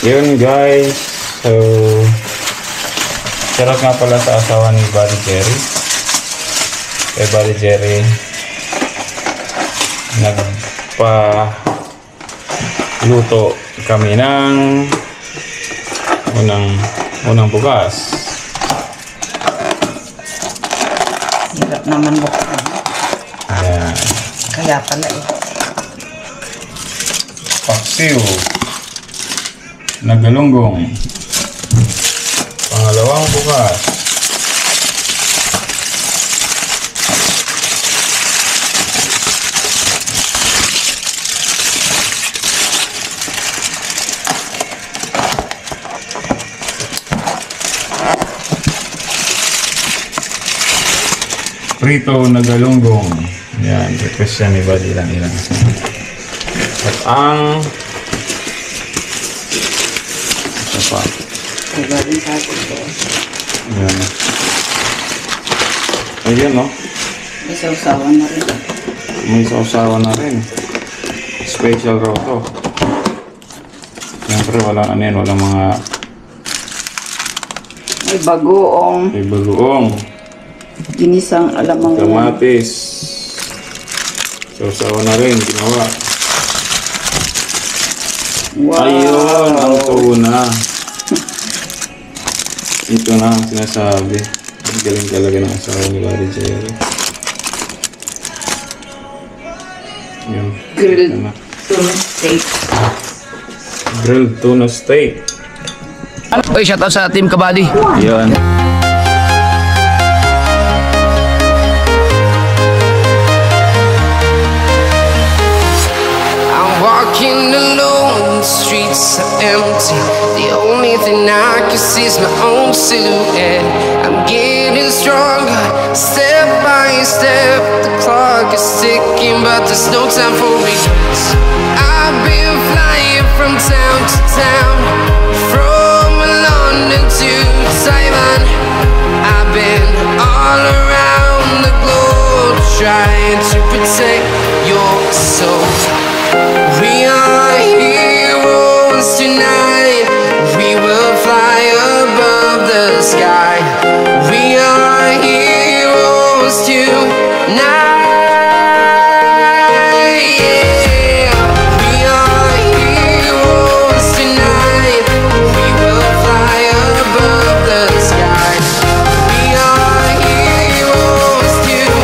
Yun guys. So, shoutout nga pala sa asawa ni Buddy Jerry. Kay Buddy Jerry, nagpa-luto kami ng unang bukas. Hirap naman buksan. Ayan. Kaya pala eh. Paksiw na galunggong. Pangalawang bukas. Prito na galunggong. Yan, request yan ni Buddy lang ilang. At ang isa pa. Magaling sa atin ito. Ayan. Ayan, no? May sausawan na rin. May sausawan na rin. Special raw to. Siyempre, walang ano yan. Walang mga... May bagoong. May bagoong. Ginisang alamang kamatis. Sausawan na rin. Ginawa. Wow! Ayun, ang tuna. Ito na ang sinasabi. Ang galing talaga ng asawa ni Buddy Jerry. Yun. Grilled tuna steak. Grilled tuna steak. Oy, shoutout sa Team Kabady. Yun. Walking alone, the streets are empty. The only thing I can see is my own silhouette. I'm getting stronger, step by step. The clock is ticking, but there's no time for regrets. I've been flying from town to town, from London to Taiwan. I've been all around the globe, trying to protect your soul. We are heroes tonight. We will fly above the sky. We are heroes tonight. Yeah. We are heroes tonight. We will fly above the sky. We are heroes tonight.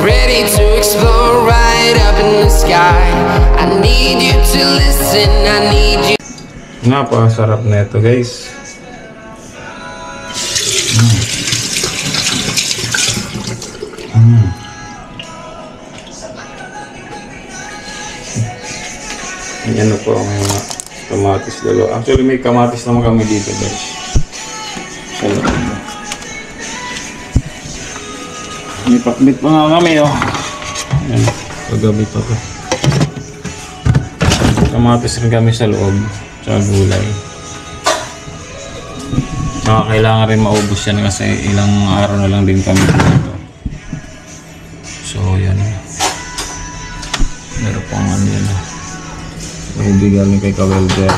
Ready to explore right up in the sky. I need you to listen, I need you. Napakasarap na ito guys. Ayan na po ang mga kamatis lalo. Actually may kamatis naman kami dito guys. May pakbit pa nga kami oh. Ayan, paggabi pa to. Kamatis rin kami sa loob. Tsaka gulay. Tsaka kailangan rin maubos yan kasi ilang araw na lang din kami dito. So yan. Meron pang ano yan. May galing kay Kawelder.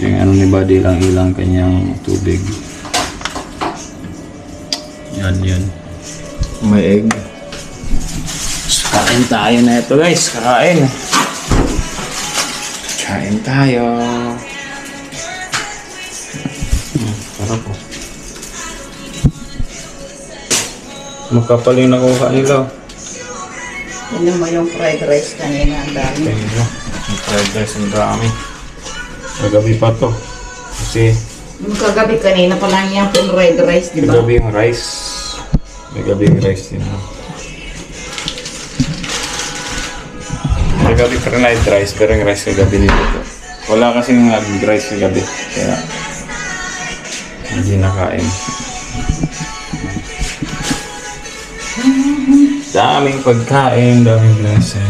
Yung ano ni Buddy lang ilang kanyang tubig. Yan yan. May egg. So, kain tayo na ito guys. Kakain. Kain tayo. Sarap po. Makapal yung nakuha nila. Ano mo yung fried rice kanina? Ang dami. Tingnan mo. Yung fried rice ang dami. Kagabi pa to. Kasi Yung kagabi kanina pa lang yung fried rice, di ba? kagabi yung rice. Kagabi yung rice din. Kagabi fried rice, pero yung rice kagabi nito. Wala kasing nag-rice kagabi. Kaya hindi nakain. Daming pagkain, daming blessing.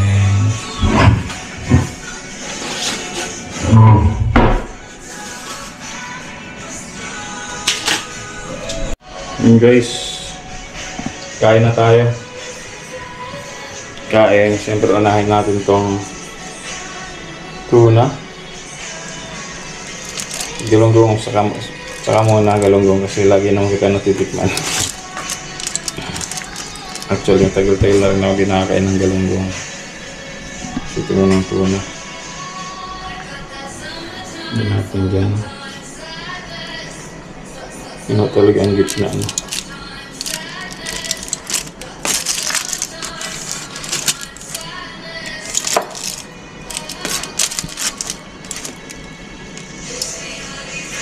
Guys, kain na tayo. Kain, siyempre unahin natin tong tuna. Galunggong, saka muna galunggong kasi lagi naman kita natitikman. Actually, tagal-tagal na rin ako ginakain ng galunggong. Ito mo ng tuna. Hindi natin dyan. Yun na talaga ang gitna.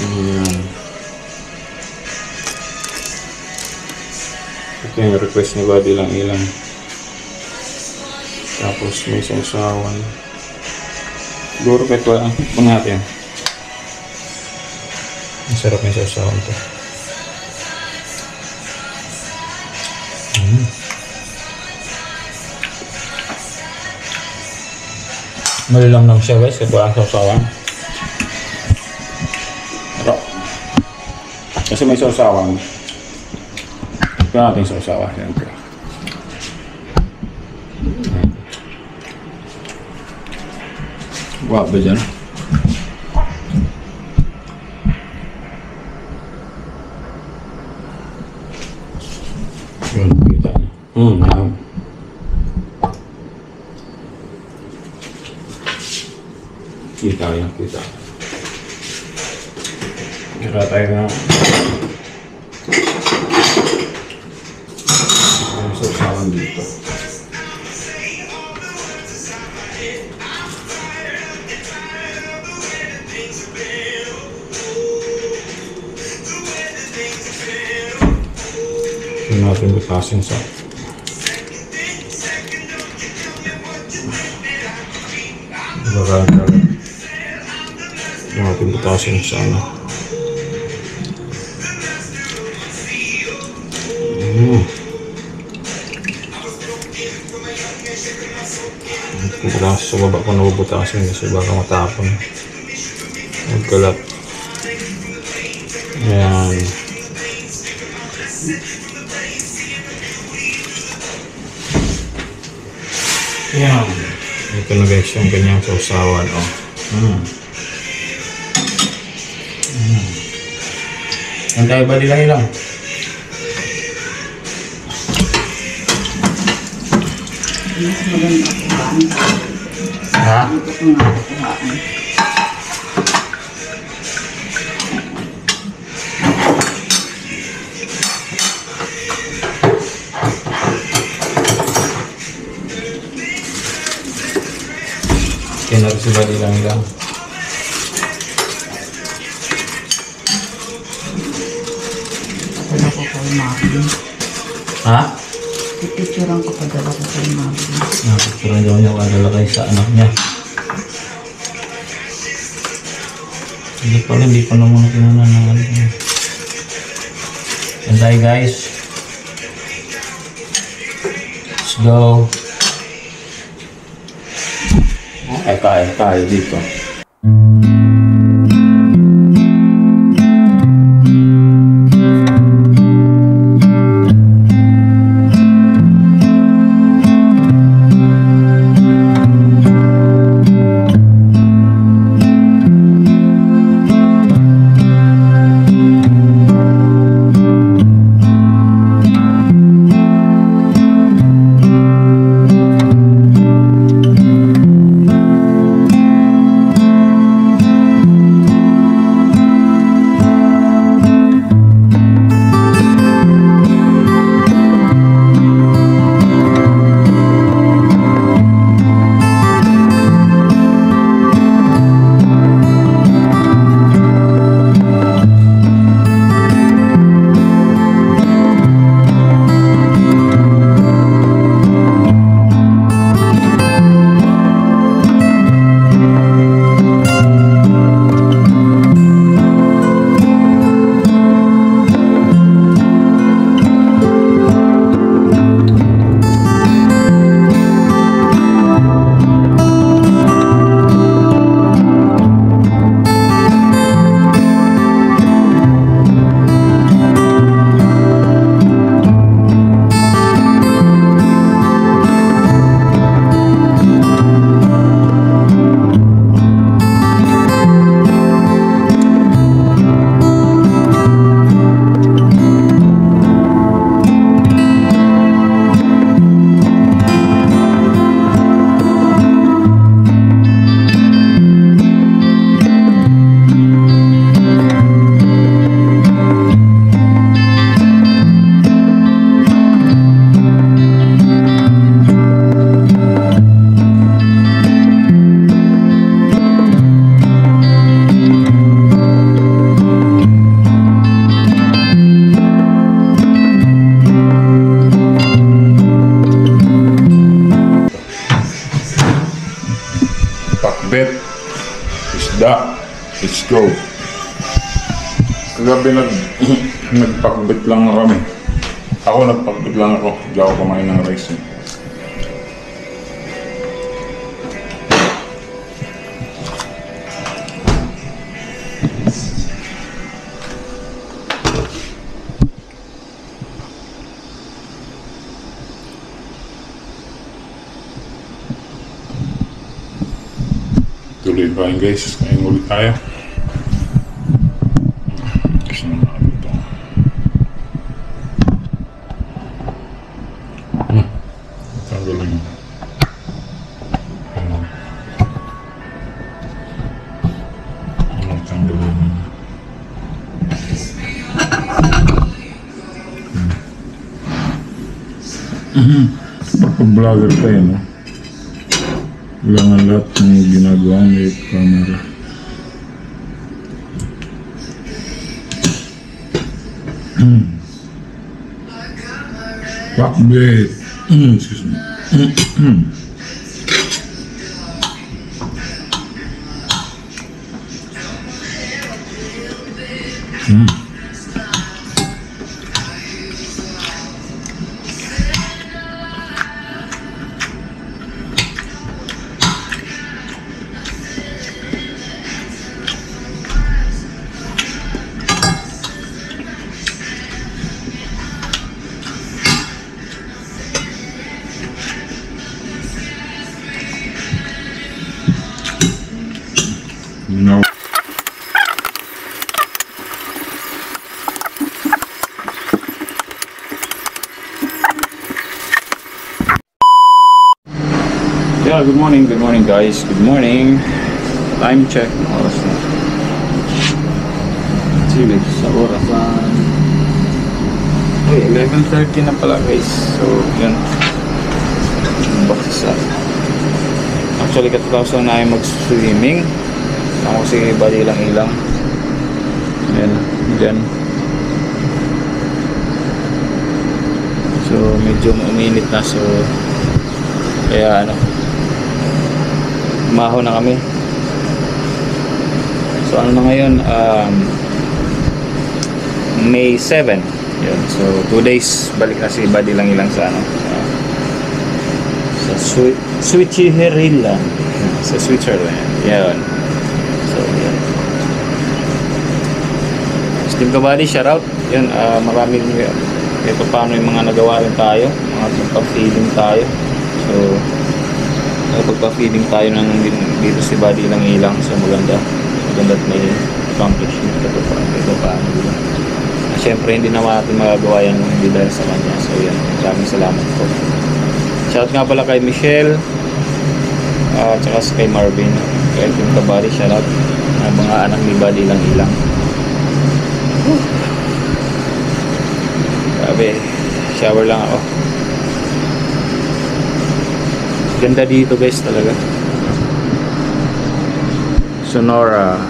Ayan. Ito yung request ni Buddy lang ilang. Tapos may sausawan. Siguro kahit wala ang natin. Ang sarap yung sausawan to. Malilang lang siya guys, kahit wala ang sausawan. Pero, kasi may sausawan. Ito natin sausawan. Siyempre. Wala ba dyan? Yun, kita niya. Kita yan, kita. Kira tayo na. Ang sausawan dito. Ito natin butasin sa baga-baga. Ito natin butasin sa ano. Bukas sa baba ko nabubutasin kasi baka matapon. Magkalat. Ayan. Ayan. Ito na guys yung kanyang sausawan. Oh. Antay ba nila ilang? Mas maganda kuhaan. Ha? Ito ko nga kuhaan. Kaya si Buddy lang ilang. Padala ko kay Marvin. Ha? Pipicturean ko padala ko kay Marvin. Napicturean daw niya kadala kayo sa anak niya. Hindi pa naman kinunan ng ano. And tayo guys. Let's go. Tayo dito. pakbet, isda, let's go. Kagabi nagpakbet lang kami. Ako nagpakbet lang ako, hindi ako kumain ng rice. Tuloy pa guys, kain ulit tayo. Kasi naman ako ito. Tanggalin mo. Tanggalin mo. Vlogger pa yun, no? Kailangan lahat ng ginagawa may camera. Pakbet. Excuse me. No. Yeah, good morning guys, good morning. Time check, oras na. Sige, sa orasan. Uy, 11:30 na pala guys. So, yun. Baksa. Actually, katapos na ay mag-swimming. Ako si Buddy lang ilang. Ayan, dyan. So, medyo uminit na. So, kaya ano, maho na kami. So, ano na ngayon? May 7. Yun. So, 2 days balik na si Buddy lang ilang sa ano. Sa Switzerland. Sa Switzerland. Yan. So, yan. Steam Kabady, shoutout. Yan, maraming ito paano yung mga nagawa rin tayo. Mga pagpa-feeding tayo. So, pagpa-feeding tayo ng dito si Buddy lang ilang. So, maganda at may accomplishment. Ito paano dito. Siyempre, hindi naman natin magagawa yan ng hindi dahil sa kanya. So, yan. Maraming salamat po. Shoutout nga pala kay Michelle. At saka kay Marvin. Kay Steam Kabady, shoutout. Ang mga anak ni Buddy lang ilang. Sabi, shower lang ako. Ganda dito guys talaga. Sonora.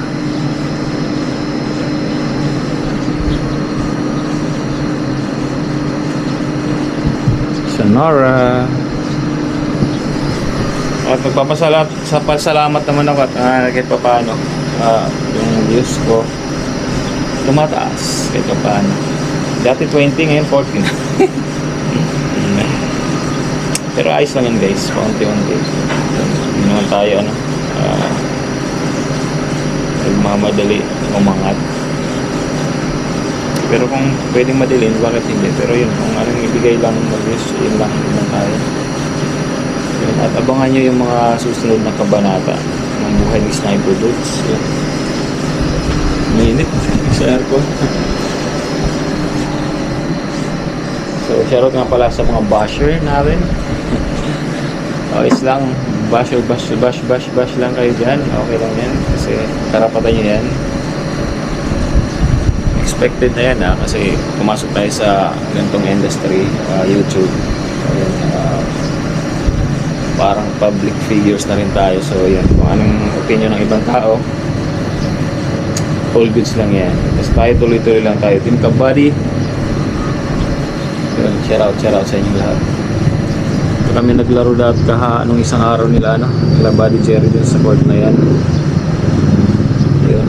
Sonora. At magpapasalamat naman ako at kahit pa paano yung views ko tumataas kahit pa paano. Dati 20, ngayon 14. Pero ayos lang yun guys, paunti-unti. Hindi naman tayo ano, nagmamadali umangat. Pero kung pwedeng madalin, bakit hindi? Pero yun, kung anong ibigay lang ng views, yun lang tayo. Yun. At abangan nyo yung mga susunod na kabanata ng buhay ni Sniper Dudes. Minute sa aircon. So, shoutout nga pala sa mga basher natin. Ayos lang. Bash lang kayo dyan. Okay lang yan. Kasi karapatan nyo yan. Expected na yan kasi pumasok tayo sa ganitong industry, YouTube. Ayan, parang public figures na rin tayo. So, yan. Kung anong opinion ng ibang tao, all goods lang yan. Tapos tayo tuloy-tuloy lang tayo. Team Kabady. Shout out sa inyo lahat. kami naglaro dati anong isang araw nila nila Buddy Jerry din sa court na yan. Yun.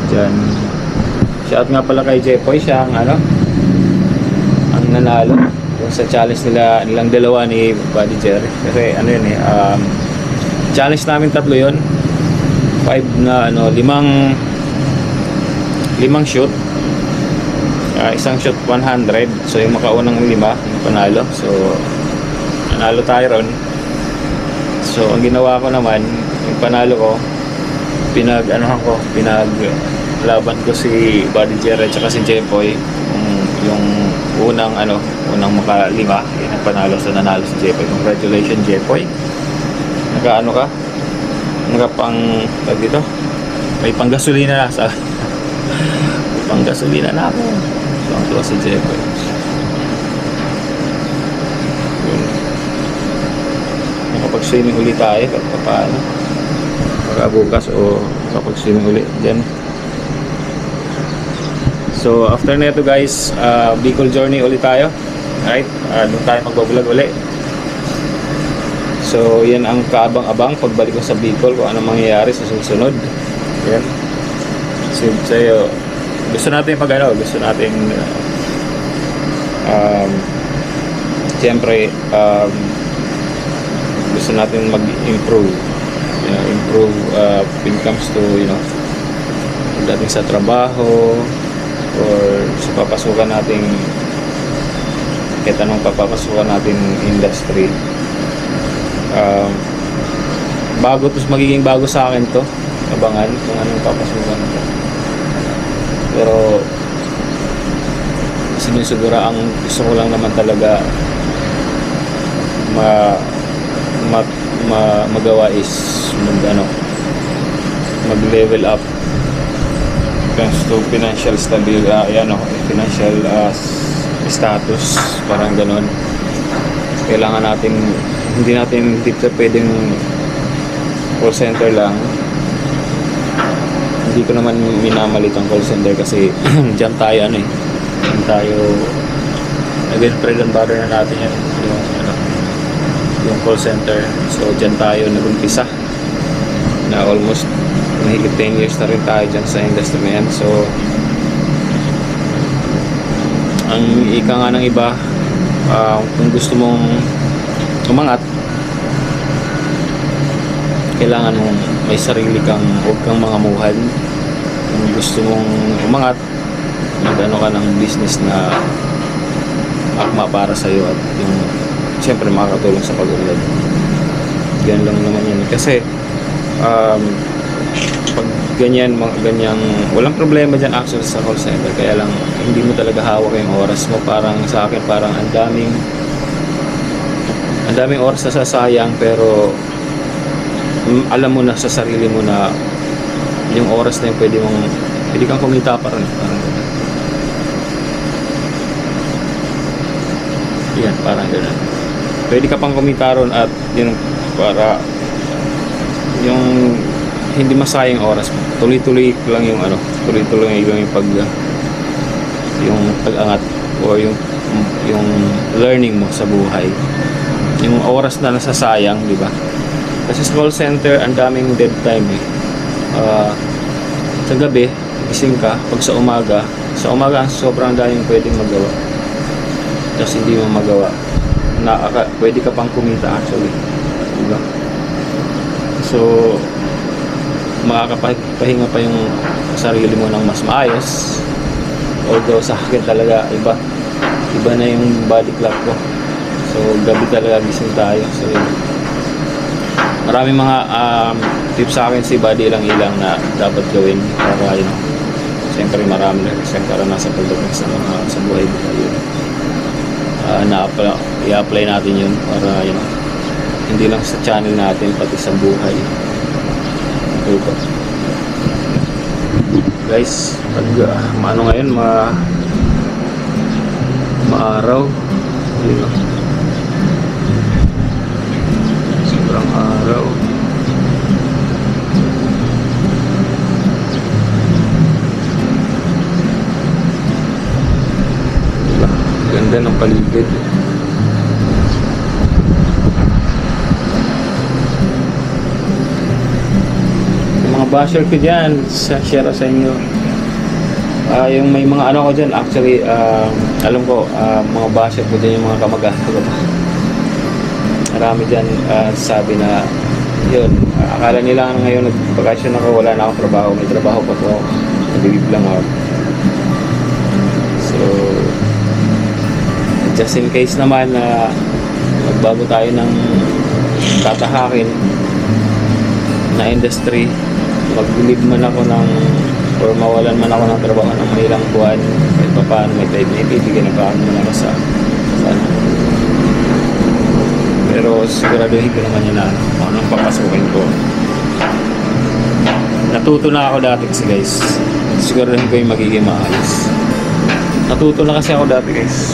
Diyan. Shout nga pala kay Jepoy, siya ang ang nanalo yung sa challenge nilang dalawa ni Buddy Jerry. Kasi yun challenge namin tatlo yun. 5 na 5 shoot. Isang shoot 100. So yung makaunang 5 yung panalo. So nanalo tayo ron. So ang ginawa ko naman, yung panalo ko, pinaglaban ko si Buddy Jerry at si Jepoy. Yung unang maka 5, yun ang panalo. So nanalo si Jepoy. Congratulations Jepoy. Naka ka? Pang dito. May panggasolina na sa panggasolina na ako. So ang tuwa si Jepoy. Nakapag-swimming ulit tayo kahit paano. Pagkabukas o nakapag-swimming ulit dyan. So after na ito guys, Bicol journey ulit tayo. Alright, doon tayo magbablog ulit. So yan ang kaabang-abang pagbalik ko sa Bicol kung ano mangyayari sa susunod. Yan. Sa'yo, gusto natin gusto natin siyempre gusto natin mag-improve, improve when it comes to dating sa trabaho or sa papasukan nating kahit anong papapasukan nating industry. Magiging bago sa akin to, abangan kung anong papasukan ko. Pero sinusigura ang gusto ko lang naman talaga magawa is mag-level up comes to financial stability, financial status, parang ganon. Kailangan natin hindi pwedeng call center lang. Hindi ko naman minamalit ang call center kasi dyan tayo dyan tayo again, bread and butter na natin yan, yung call center. So dyan tayo nagumpisa na almost mahigit 10 years na rin tayo dyan sa industry na yan. So ang ika nga ng iba, kung gusto mong umangat, kailangan mong may sarili kang, huwag kang mga muhad. Kung gusto mong umangat, mag-ano ka ng business na akma para sa iyo at yung siyempre makakatulong sa pag-unlad. Yan lang naman yan. Kasi pag ganyan, walang problema dyan actually sa call center. Kaya lang hindi mo talaga hawak yung oras mo. Parang sa akin, parang ang daming oras na sasayang, pero alam mo na sa sarili mo na yung oras na yun pwede kang kumita pa rin. Parang gano'n. Yan, parang gano'n. Pwede ka pang kumita ron at yun, para yung hindi masayang oras mo. Tuloy-tuloy lang yung tuloy-tuloy lang yung pag-angat o yung learning mo sa buhay. Yung oras na nasasayang, di ba? Kasi sa call center, ang daming dead time sa gabi, gising ka. Pag sa umaga, sobrang daming pwedeng magawa. Kasi hindi mo magawa. Pwede ka pang kumita actually. Diba? So, makakapahinga pa yung sarili mo ng mas maayos. Although sa akin talaga, iba na yung body clock ko. So, gabi talaga gising tayo. So, maraming mga tips sa akin si Buddy ilang na dapat gawin para siyempre marami na kasi para nasa pagdating sa buhay tayo. I-apply natin yun para hindi lang sa channel natin pati sa buhay. Okay. Guys, pag ngayon maaraw, sobrang araw. Ganda ng paligid. mga basher ko dyan, share sa inyo. Yung may mga ano ko dyan, actually, alam ko, mga basher ko dyan, yung mga kamag-anak ko. Marami dyan sabi na, yun, akala nila ngayon nag-vacation ako, wala na akong trabaho. May trabaho pa po, nagigib lang ako. So, just in case naman na magbago tayo ng tatahakin na industry, mag-leave man ako ng or mawalan man ako ng trabaho ng may ilang buwan, kahit pa paano may time na ibibigyan na paano man ako sa ano. Pero siguraduhin ko naman yun na anong papasukin ko. Natuto na ako dati kasi guys, siguraduhin ko yung magiging maayos. Natuto na kasi ako dati guys,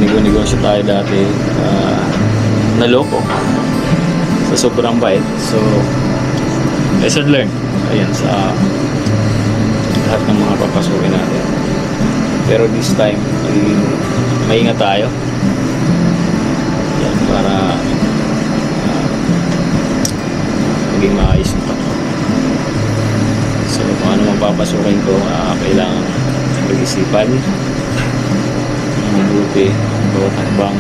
nag-negosyo tayo dati, naloko sa sobrang bait. So lesson learned, ayan, sa lahat ng mga papasukin natin. Pero this time maingat tayo, yan, para maging maayos na. So kung ano mang papasukin ko, kailangan pag-isipan mabuti bawat hakbang.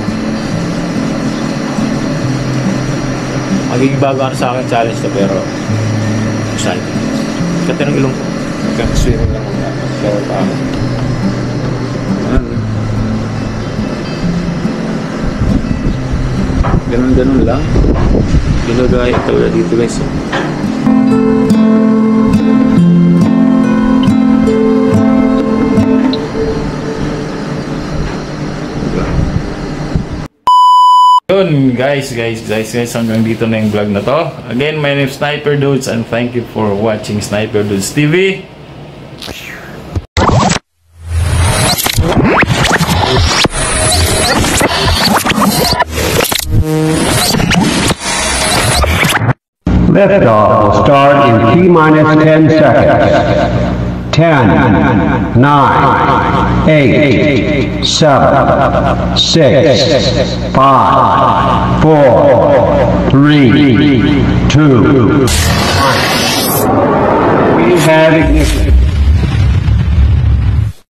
Magiging bago sa akin challenge to, pero excited. Kati ng ilong ko, nagkakaswimming lang muna, shower pa ako. Ganun lang ginagaya ito dito guys. Yun guys, hanggang dito na yung vlog na to. Again, my name is Sniper Dudes and thank you for watching Sniper Dudes TV. Liftoff will start in T-minus 10 seconds. 10, 9, 8, 7, 6, 5, 4, 3, 2, 1. We have ignition.